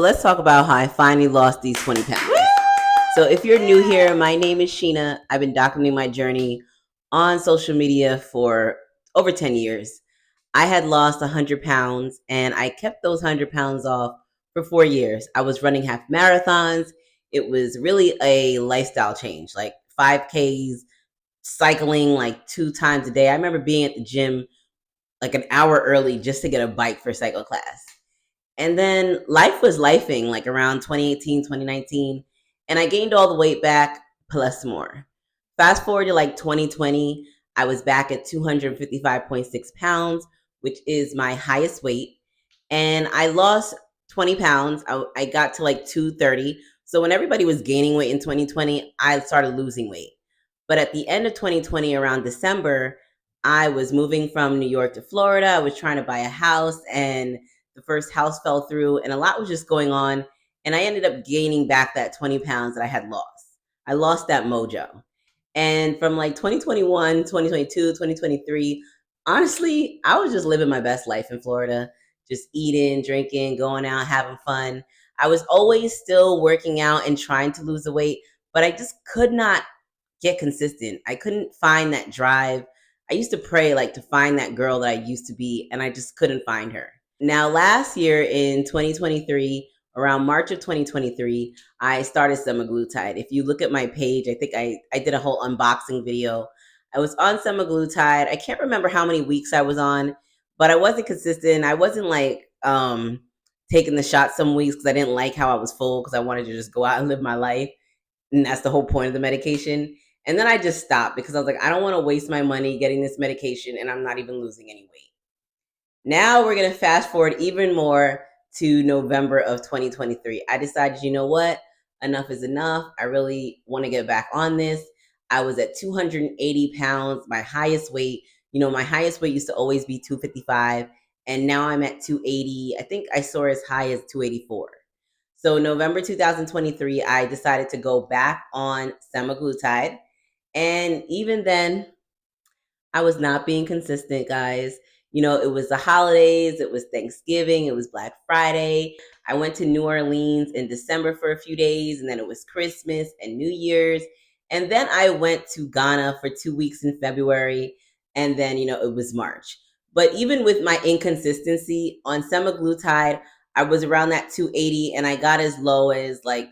Let's talk about how I finally lost these 20 pounds. So if you're new here, my name is Sheena. I've been documenting my journey on social media for over 10 years. I had lost 100 pounds and I kept those 100 pounds off for 4 years. I was running half marathons. It was really a lifestyle change, like 5Ks, cycling like 2 times a day. I remember being at the gym like an hour early just to get a bike for cycle class. And then life was lifing like around 2018, 2019. And I gained all the weight back plus more. Fast forward to like 2020, I was back at 255.6 pounds, which is my highest weight. And I lost 20 pounds. I got to like 230. So when everybody was gaining weight in 2020, I started losing weight. But at the end of 2020, around December, I was moving from New York to Florida. I was trying to buy a house and the first house fell through and a lot was just going on. And I ended up gaining back that 20 pounds that I had lost. I lost that mojo. And from like 2021, 2022, 2023, honestly, I was just living my best life in Florida, just eating, drinking, going out, having fun. I was always still working out and trying to lose the weight, but I just could not get consistent. I couldn't find that drive. I used to pray like to find that girl that I used to be, and I just couldn't find her. Now, last year in 2023, around March of 2023, I started Semaglutide. If you look at my page, I think I did a whole unboxing video. I was on Semaglutide. I can't remember how many weeks I was on, but I wasn't consistent. I wasn't like taking the shot some weeks because I didn't like how I was full because I wanted to just go out and live my life. And that's the whole point of the medication. And then I just stopped because I was like, I don't want to waste my money getting this medication and I'm not even losing any weight. Now we're going to fast forward even more to November of 2023. I decided, you know what? Enough is enough. I really want to get back on this. I was at 280 pounds, my highest weight. You know, my highest weight used to always be 255, and now I'm at 280. I think I soar as high as 284. So November 2023, I decided to go back on semaglutide. And even then, I was not being consistent, guys. You know, it was the holidays, it was Thanksgiving, it was Black Friday. I went to New Orleans in December for a few days, and then it was Christmas and New Year's. And then I went to Ghana for 2 weeks in February, and then, you know, it was March. But even with my inconsistency on semaglutide, I was around that 280, and I got as low as like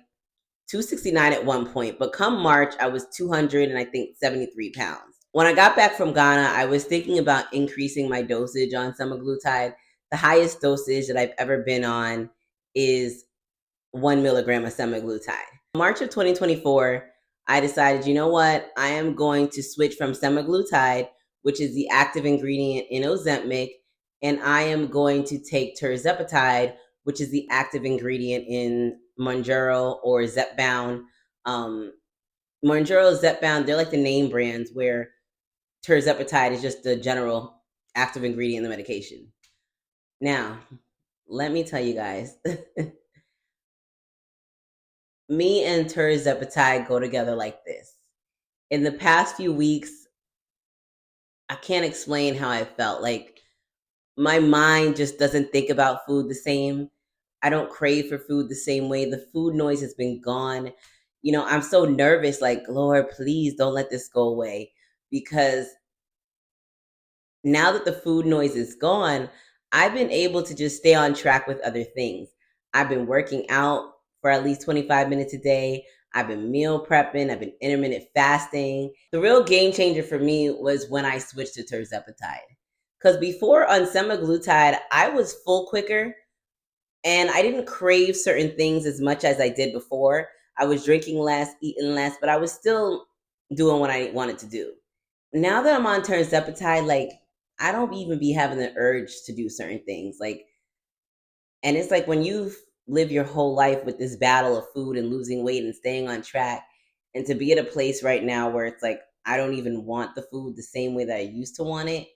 269 at one point. But come March, I was 200 and I think 73 pounds. When I got back from Ghana, I was thinking about increasing my dosage on semaglutide. The highest dosage that I've ever been on is 1 milligram of semaglutide. March of 2024, I decided, you know what? I am going to switch from semaglutide, which is the active ingredient in Ozempic, and I am going to take Tirzepatide, which is the active ingredient in Mounjaro or Zepbound. Mounjaro, Zepbound, they're like the name brands where Tirzepatide is just the general active ingredient in the medication. Now, let me tell you guys, me and Tirzepatide go together like this. In the past few weeks, I can't explain how I felt. Like my mind just doesn't think about food the same. I don't crave for food the same way. The food noise has been gone. You know, I'm so nervous, like, Lord, please don't let this go away. Because now that the food noise is gone, I've been able to just stay on track with other things. I've been working out for at least 25 minutes a day. I've been meal prepping. I've been intermittent fasting. The real game changer for me was when I switched to Tirzepatide. Because before on semaglutide, I was full quicker and I didn't crave certain things as much as I did before. I was drinking less, eating less, but I was still doing what I wanted to do. Now that I'm on Tirzepatide, like I don't even be having the urge to do certain things. Like, and it's like when you live your whole life with this battle of food and losing weight and staying on track, and to be at a place right now where it's like I don't even want the food the same way that I used to want it.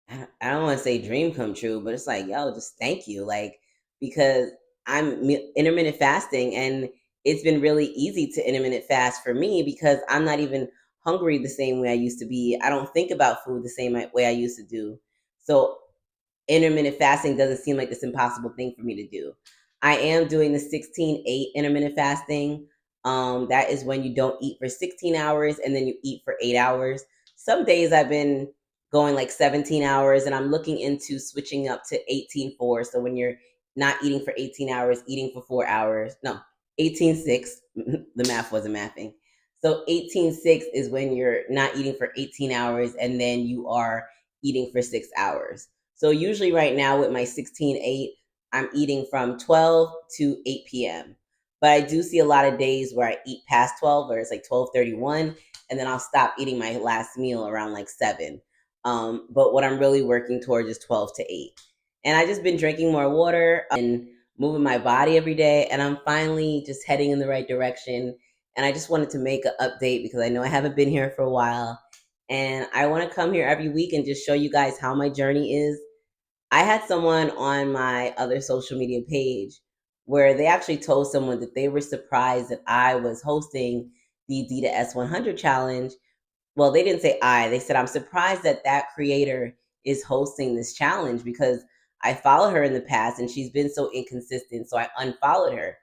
I don't want to say dream come true, but it's like, yo, just thank you. Like, because I'm intermittent fasting and it's been really easy to intermittent fast for me because I'm not even hungry the same way I used to be. I don't think about food the same way I used to do. So intermittent fasting doesn't seem like this impossible thing for me to do. I am doing the 16-8 intermittent fasting. That is when you don't eat for 16 hours and then you eat for 8 hours. Some days I've been going like 17 hours, and I'm looking into switching up to 18-4. So when you're not eating for 18 hours, eating for 4 hours. No, 18-6. The math wasn't mathing. So 18-6 is when you're not eating for 18 hours and then you are eating for 6 hours. So usually right now with my 16-8, I'm eating from 12 to 8 p.m. But I do see a lot of days where I eat past 12, where it's like 12:31, and then I'll stop eating my last meal around like 7. But what I'm really working towards is 12 to 8. And I just been drinking more water and moving my body every day, and I'm finally just heading in the right direction. And I just wanted to make an update because I know I haven't been here for a while. And I want to come here every week and just show you guys how my journey is. I had someone on my other social media page where they actually told someone that they were surprised that I was hosting the Dita S100 challenge. Well, they didn't say they said, I'm surprised that that creator is hosting this challenge because I followed her in the past and she's been so inconsistent. So I unfollowed her.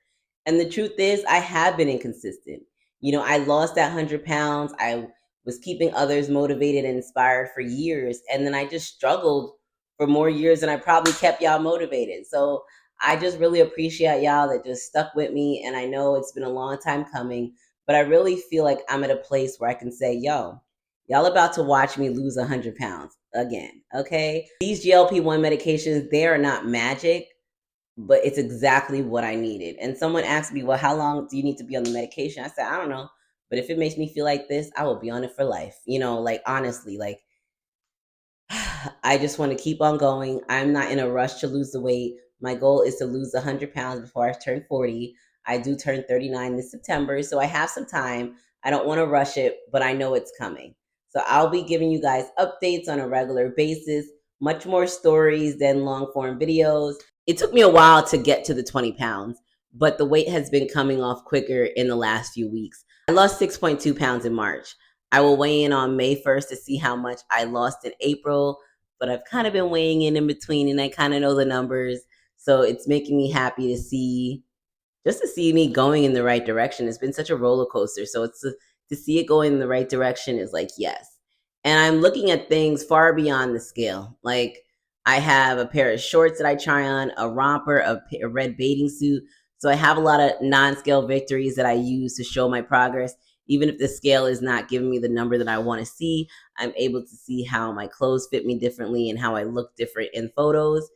And the truth is, I have been inconsistent. You know, I lost that 100 pounds. I was keeping others motivated and inspired for years. And then I just struggled for more years than I probably kept y'all motivated. So I just really appreciate y'all that just stuck with me. And I know it's been a long time coming, but I really feel like I'm at a place where I can say, yo, y'all about to watch me lose 100 pounds again, okay? These GLP-1 medications, they are not magic, but it's exactly what I needed. And someone asked me, well, how long do you need to be on the medication? I said, I don't know. But if it makes me feel like this, I will be on it for life. You know, like honestly, like I just want to keep on going. I'm not in a rush to lose the weight. My goal is to lose 100 pounds before I turn 40. I do turn 39 this September, so I have some time. I don't want to rush it, but I know it's coming. So I'll be giving you guys updates on a regular basis, much more stories than long form videos. It took me a while to get to the 20 pounds, but the weight has been coming off quicker in the last few weeks. I lost 6.2 pounds in March. I will weigh in on May 1st to see how much I lost in April, but I've kind of been weighing in between and I kind of know the numbers. So it's making me happy to see, just to see me going in the right direction. It's been such a roller coaster. So to see it going in the right direction is like, yes. And I'm looking at things far beyond the scale. Like I have a pair of shorts that I try on, a romper, a red bathing suit. So I have a lot of non-scale victories that I use to show my progress. Even if the scale is not giving me the number that I want to see, I'm able to see how my clothes fit me differently and how I look different in photos.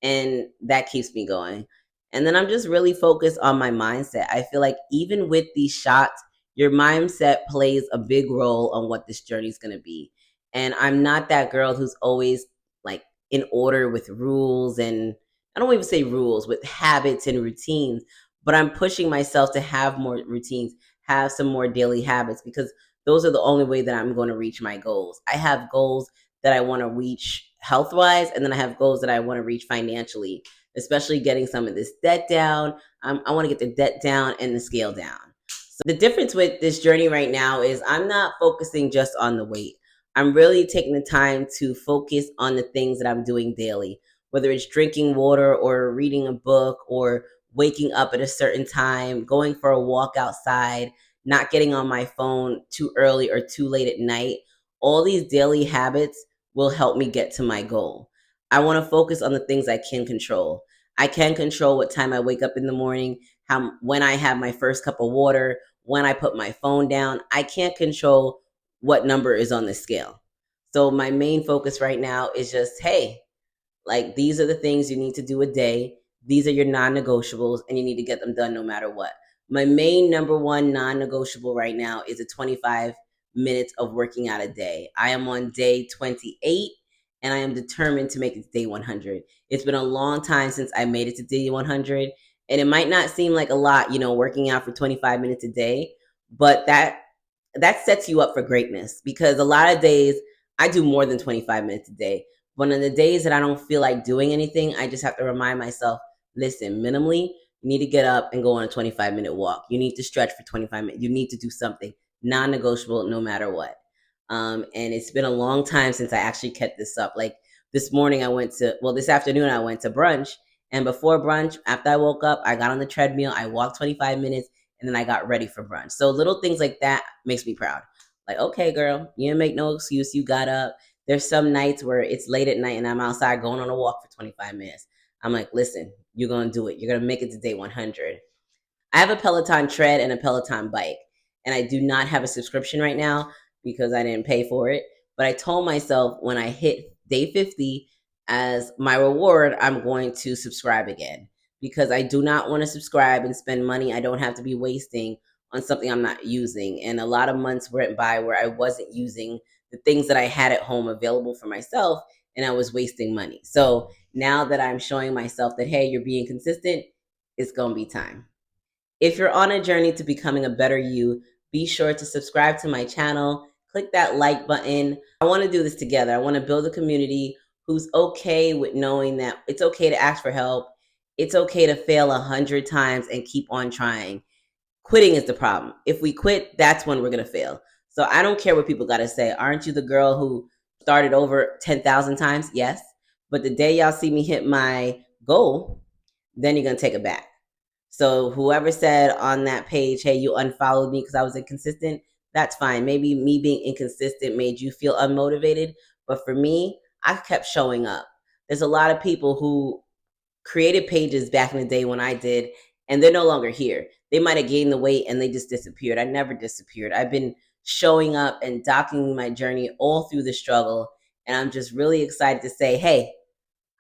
And that keeps me going. And then I'm just really focused on my mindset. I feel like even with these shots, your mindset plays a big role on what this journey is going to be. And I'm not that girl who's always like in order with rules, and I don't even say rules, with habits and routines, but I'm pushing myself to have more routines, have some more daily habits, because those are the only way that I'm going to reach my goals. I have goals that I want to reach health wise, and then I have goals that I want to reach financially, especially getting some of this debt down. I want to get the debt down and the scale down. So the difference with this journey right now is I'm not focusing just on the weight. I'm really taking the time to focus on the things that I'm doing daily, whether it's drinking water or reading a book or waking up at a certain time, going for a walk outside, not getting on my phone too early or too late at night. All these daily habits will help me get to my goal. I want to focus on the things I can control. I can control what time I wake up in the morning, when I have my first cup of water, when I put my phone down. I can't control what number is on the scale. So my main focus right now is just, hey, like these are the things you need to do a day. These are your non-negotiables and you need to get them done no matter what. My main number one non-negotiable right now is a 25 minutes of working out a day. I am on day 28 and I am determined to make it to day 100. It's been a long time since I made it to day 100, and it might not seem like a lot, you know, working out for 25 minutes a day, but that sets you up for greatness, because a lot of days I do more than 25 minutes a day. But on the days that I don't feel like doing anything, I just have to remind myself, listen, minimally, you need to get up and go on a 25-minute walk. You need to stretch for 25 minutes. You need to do something non-negotiable no matter what. And it's been a long time since I actually kept this up. Like This morning this afternoon I went to brunch. And before brunch, after I woke up, I got on the treadmill, I walked 25 minutes, and then I got ready for brunch. So little things like that makes me proud. Like, okay, girl, you didn't make no excuse. You got up. There's some nights where it's late at night and I'm outside going on a walk for 25 minutes. I'm like, listen, you're going to do it. You're going to make it to day 100. I have a Peloton tread and a Peloton bike, and I do not have a subscription right now because I didn't pay for it. But I told myself when I hit day 50 as my reward, I'm going to subscribe again because I do not want to subscribe and spend money I don't have to be wasting on something I'm not using. And a lot of months went by where I wasn't using the things that I had at home available for myself, and I was wasting money. So now that I'm showing myself that, hey, you're being consistent, it's going to be time. If you're on a journey to becoming a better you, be sure to subscribe to my channel, click that like button. I want to do this together. I want to build a community who's okay with knowing that it's okay to ask for help. It's okay to fail 100 times and keep on trying. Quitting is the problem. If we quit, that's when we're going to fail. So I don't care what people got to say. Aren't you the girl who started over 10,000 times? Yes. But the day y'all see me hit my goal, then you're going to take it back. So whoever said on that page, hey, you unfollowed me because I was inconsistent, that's fine. Maybe me being inconsistent made you feel unmotivated. But for me, I kept showing up. There's a lot of people who created pages back in the day when I did, and they're no longer here. They might have gained the weight and they just disappeared. I never disappeared. I've been showing up and documenting my journey all through the struggle. And I'm just really excited to say, hey,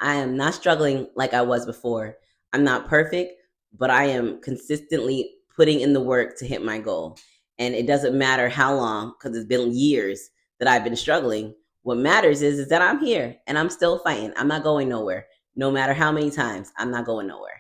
I am not struggling like I was before. I'm not perfect, but I am consistently putting in the work to hit my goal. And it doesn't matter how long, because it's been years that I've been struggling. What matters is that I'm here and I'm still fighting. I'm not going nowhere. No matter how many times, I'm not going nowhere.